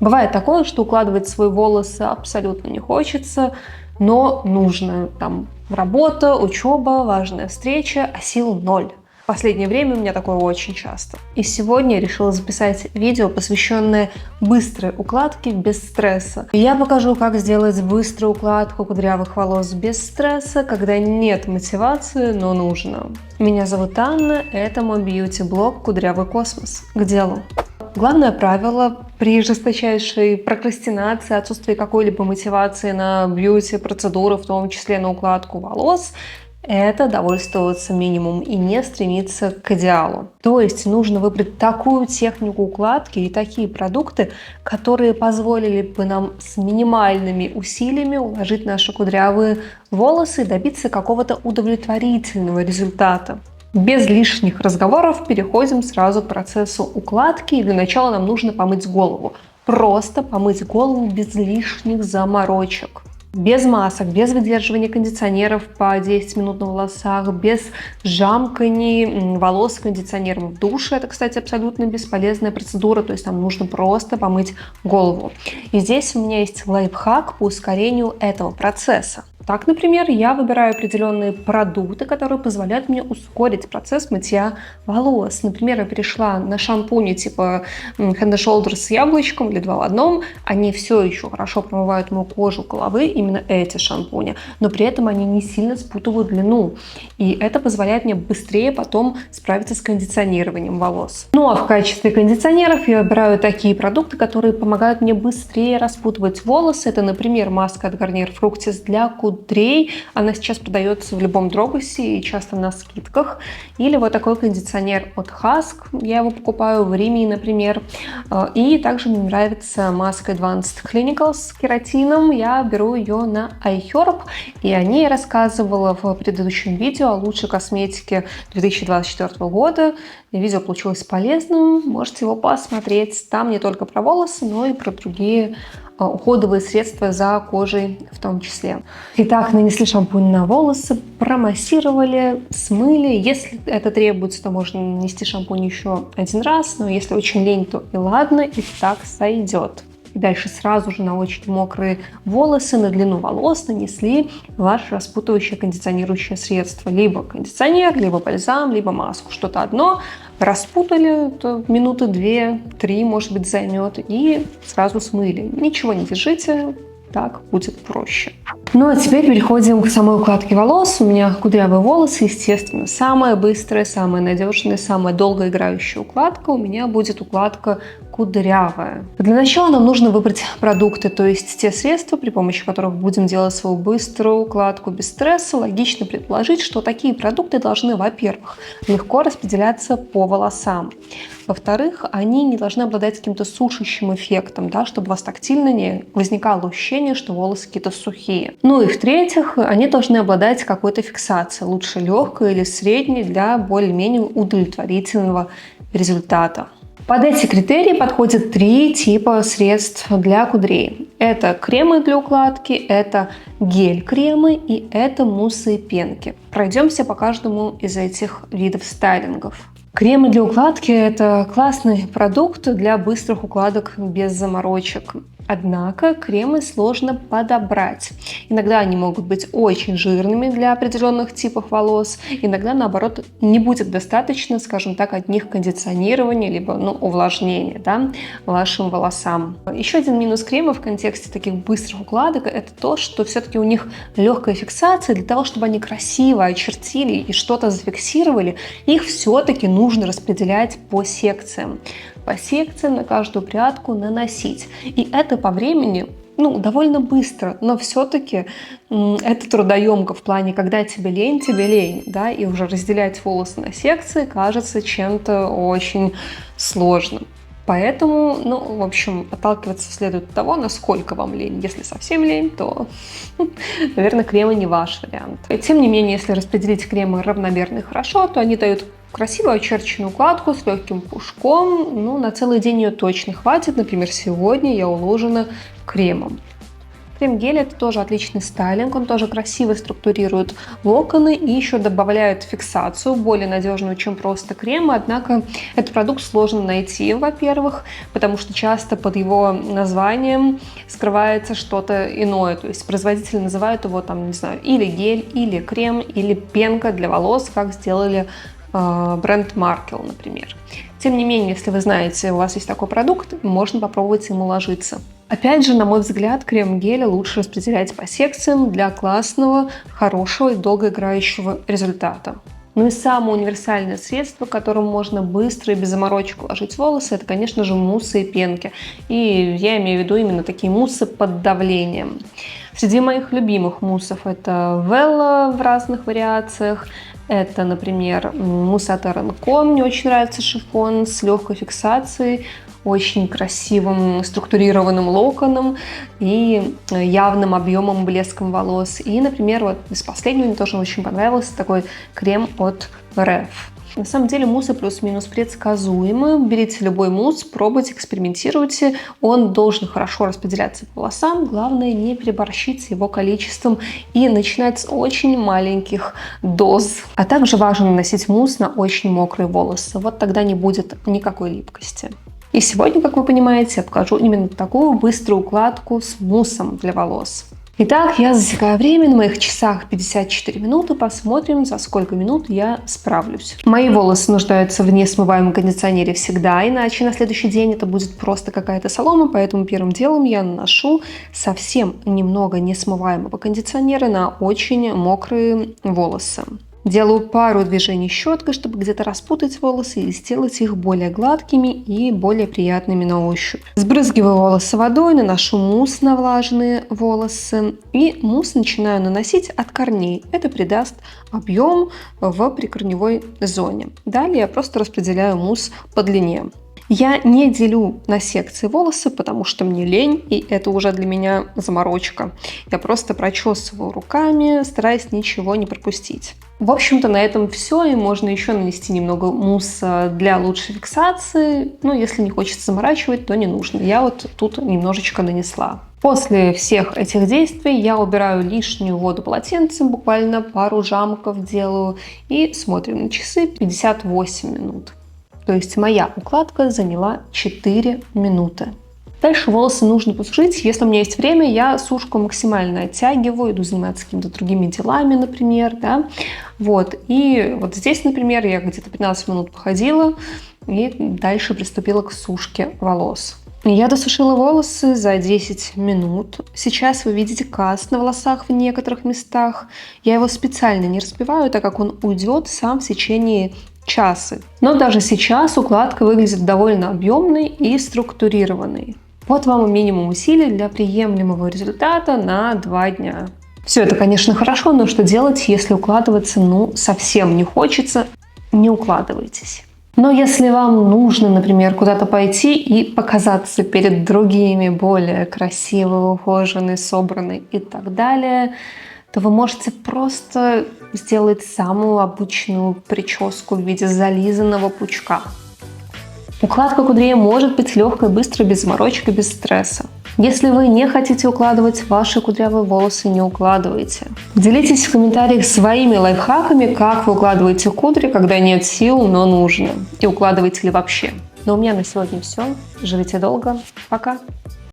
Бывает такое, что укладывать свои волосы абсолютно не хочется, но нужно. Там работа, учеба, важная встреча, а сил ноль. В последнее время у меня такое очень часто. И сегодня я решила записать видео, посвященное быстрой укладке без стресса. И я покажу, как сделать быструю укладку кудрявых волос без стресса, когда нет мотивации, но нужно. Меня зовут Анна, это мой бьюти-блог «Кудрявый космос». К делу. Главное правило при жесточайшей прокрастинации, отсутствии какой-либо мотивации на бьюти-процедуры, в том числе на укладку волос, это довольствоваться минимумом и не стремиться к идеалу. То есть нужно выбрать такую технику укладки и такие продукты, которые позволили бы нам с минимальными усилиями уложить наши кудрявые волосы и добиться какого-то удовлетворительного результата. Без лишних разговоров переходим сразу к процессу укладки. И для начала нам нужно помыть голову. Просто помыть голову без лишних заморочек. Без масок, без выдерживания кондиционеров по 10 минут на волосах, без жамканий волос кондиционером в душе. Это, кстати, абсолютно бесполезная процедура, то есть нам нужно просто помыть голову. И здесь у меня есть лайфхак по ускорению этого процесса. Так, например, я выбираю определенные продукты, которые позволяют мне ускорить процесс мытья волос. Например, я перешла на шампуни типа Head & Shoulders с яблочком или 2 в 1. Они все еще хорошо промывают мою кожу головы, именно эти шампуни, но при этом они не сильно спутывают длину. И это позволяет мне быстрее потом справиться с кондиционированием волос. Ну а в качестве кондиционеров я выбираю такие продукты, которые помогают мне быстрее распутывать волосы. Это, например, маска от Garnier Fructis для кудрей. Она сейчас продается в любом дрогусе и часто на скидках. Или вот такой кондиционер от Husk. Я его покупаю в Риме, например. И также мне нравится маска Advanced Clinicals с кератином. Я беру ее на iHerb. И о ней я рассказывала в предыдущем видео о лучшей косметике 2024 года. Видео получилось полезным. Можете его посмотреть. Там не только про волосы, но и про другие уходовые средства за кожей в том числе. Итак, нанесли шампунь на волосы, промассировали, смыли. Если это требуется, то можно нанести шампунь еще один раз, но если очень лень, то и ладно, и так сойдет. И дальше сразу же на очень мокрые волосы, на длину волос нанесли ваше распутывающее кондиционирующее средство. Либо кондиционер, либо бальзам, либо маску. Что-то одно. Распутали, то минуты 2-3, может быть, займет, и сразу смыли. Ничего не держите, так будет проще. Ну а теперь переходим к самой укладке волос. У меня кудрявые волосы, естественно. Самая быстрая, самая надежная, самая долгоиграющая укладка у меня будет укладка кудрявая. Для начала нам нужно выбрать продукты, то есть те средства, при помощи которых будем делать свою быструю укладку без стресса. Логично предположить, что такие продукты должны, во-первых, легко распределяться по волосам. Во-вторых, они не должны обладать каким-то сушащим эффектом, да, чтобы у вас тактильно не возникало ощущение, что волосы какие-то сухие. Ну и в-третьих, они должны обладать какой-то фиксацией, лучше легкой или средней для более-менее удовлетворительного результата. Под эти критерии подходят 3 типа средств для кудрей. Это кремы для укладки, это гель-кремы и это муссы и пенки. Пройдемся по каждому из этих видов стайлингов. Кремы для укладки – это классный продукт для быстрых укладок без заморочек. Однако кремы сложно подобрать. Иногда они могут быть очень жирными для определенных типов волос, иногда, наоборот, не будет достаточно, скажем так, одних кондиционирования, либо увлажнения, да, вашим волосам. Еще один минус крема в контексте таких быстрых укладок – это то, что все-таки у них легкая фиксация. Для того, чтобы они красиво очертили и что-то зафиксировали, их все-таки нужно распределять по секциям. По секциям на каждую прядку наносить. И это по времени довольно быстро, но все-таки это трудоемко в плане, когда тебе лень, да, и уже разделять волосы на секции кажется чем-то очень сложным. Поэтому, в общем, отталкиваться следует от того, насколько вам лень. Если совсем лень, то, наверное, кремы не ваш вариант. Тем не менее, если распределить кремы равномерно и хорошо, то они дают красивую очерченную укладку с легким пушком. На целый день ее точно хватит. Например, сегодня я уложена кремом. Крем-гель — это тоже отличный стайлинг, он тоже красиво структурирует локоны и еще добавляет фиксацию, более надежную, чем просто крем. Однако этот продукт сложно найти, во-первых, потому что часто под его названием скрывается что-то иное. То есть производители называют его там, не знаю, или гель, или крем, или пенка для волос, как сделали бренд Markel, например. Тем не менее, если вы знаете, у вас есть такой продукт, можно попробовать им уложиться. Опять же, на мой взгляд, крем-гель лучше распределять по секциям для классного, хорошего и долгоиграющего результата. Ну и самое универсальное средство, которым можно быстро и без заморочек уложить волосы, это, конечно же, муссы и пенки. И я имею в виду именно такие муссы под давлением. Среди моих любимых муссов это Вела в разных вариациях. Это, например, мусс от Aranco. Мне очень нравится шифон с легкой фиксацией, очень красивым структурированным локоном и явным объемом, блеском волос. И, например, вот из последнего мне тоже очень понравился такой крем от Ref. На самом деле муссы плюс-минус предсказуемы. Берите любой мусс, пробуйте, экспериментируйте. Он должен хорошо распределяться по волосам. Главное, не переборщить с его количеством и начинать с очень маленьких доз. А также важно наносить мусс на очень мокрые волосы. Вот тогда не будет никакой липкости. И сегодня, как вы понимаете, я покажу именно такую быструю укладку с муссом для волос. Итак, я засекаю время, на моих часах 54 минуты, посмотрим, за сколько минут я справлюсь. Мои волосы нуждаются в несмываемом кондиционере всегда, иначе на следующий день это будет просто какая-то солома, поэтому первым делом я наношу совсем немного несмываемого кондиционера на очень мокрые волосы. Делаю пару движений щеткой, чтобы где-то распутать волосы и сделать их более гладкими и более приятными на ощупь. Сбрызгиваю волосы водой, наношу мусс на влажные волосы и мусс начинаю наносить от корней. Это придаст объем в прикорневой зоне. Далее я просто распределяю мусс по длине. Я не делю на секции волосы, потому что мне лень, и это уже для меня заморочка. Я просто прочесываю руками, стараясь ничего не пропустить. В общем-то, на этом все, и можно еще нанести немного мусса для лучшей фиксации. Но если не хочется заморачивать, то не нужно. Я вот тут немножечко нанесла. После всех этих действий я убираю лишнюю воду полотенцем, буквально пару жамков делаю, и смотрим на часы 58 минут. То есть моя укладка заняла 4 минуты. Дальше волосы нужно посушить. Если у меня есть время, я сушку максимально оттягиваю, иду заниматься какими-то другими делами, например. Да? Вот. И вот здесь, например, я где-то 15 минут походила и дальше приступила к сушке волос. Я досушила волосы за 10 минут. Сейчас вы видите каст на волосах в некоторых местах. Я его специально не разбиваю, так как он уйдет сам в течение часа. Но даже сейчас укладка выглядит довольно объемной и структурированной. Вот вам и минимум усилий для приемлемого результата на 2 дня. Все это, конечно, хорошо, но что делать, если укладываться совсем не хочется? Не укладывайтесь. Но если вам нужно, например, куда-то пойти и показаться перед другими более красивой, ухоженной, собранной и так далее, то вы можете просто сделать самую обычную прическу в виде зализанного пучка. Укладка кудрей может быть легкой, быстрой, без заморочек и без стресса. Если вы не хотите укладывать ваши кудрявые волосы, не укладывайте. Делитесь в комментариях своими лайфхаками, как вы укладываете кудри, когда нет сил, но нужно. И укладываете ли вообще. Но у меня на сегодня все. Живите долго. Пока.